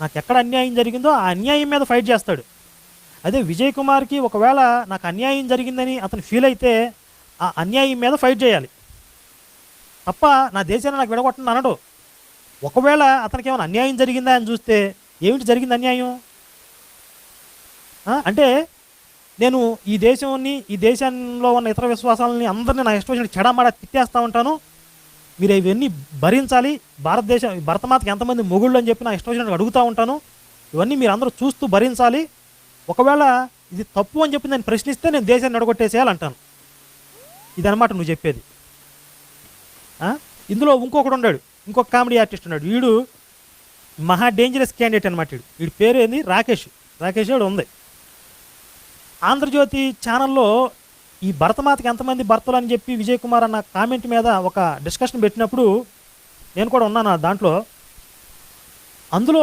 నాకు ఎక్కడ అన్యాయం జరిగిందో ఆ అన్యాయం మీద ఫైట్ చేస్తాడు. అదే విజయ్ కుమార్కి ఒకవేళ నాకు అన్యాయం జరిగిందని అతను ఫీల్ అయితే ఆ అన్యాయం మీద ఫైట్ చేయాలి తప్ప నా దేశాన్ని నాకు విడగొట్టండి అనడు. ఒకవేళ అతనికి ఏమైనా అన్యాయం జరిగిందా అని చూస్తే ఏమిటి జరిగింది అన్యాయం అంటే నేను ఈ దేశాన్ని ఈ దేశంలో ఉన్న ఇతర విశ్వాసాలని అందరినీ నా ఇష్టం వచ్చినట్టు చెడమాడా తిట్టేస్తూ ఉంటాను, మీరు ఇవన్నీ భరించాలి, భరతమాతకి ఎంతమంది మొగుళ్ళు అని చెప్పి నా ఇష్టం వచ్చినట్టు అడుగుతూ ఉంటాను, ఇవన్నీ మీరు అందరూ చూస్తూ భరించాలి, ఒకవేళ ఇది తప్పు అని చెప్పి నేను ప్రశ్నిస్తే నేను దేశాన్ని నడగొట్టేసేయాలంటాను. ఇదనమాట నువ్వు చెప్పేది. ఇందులో ఇంకొకడు ఉన్నాడు, ఇంకొక కామెడీ ఆర్టిస్ట్ ఉన్నాడు, వీడు మహా డేంజరస్ క్యాండిడేట్ అనమాట. వీడి పేరు ఏంది, రాకేష్ వాడు ఉంది. ఆంధ్రజ్యోతి ఛానల్లో ఈ భరతమాతకి ఎంతమంది భర్తలు అని చెప్పి విజయ్ కుమార్ అన్న కామెంట్ మీద ఒక డిస్కషన్ పెట్టినప్పుడు నేను కూడా ఉన్నాను దాంట్లో. అందులో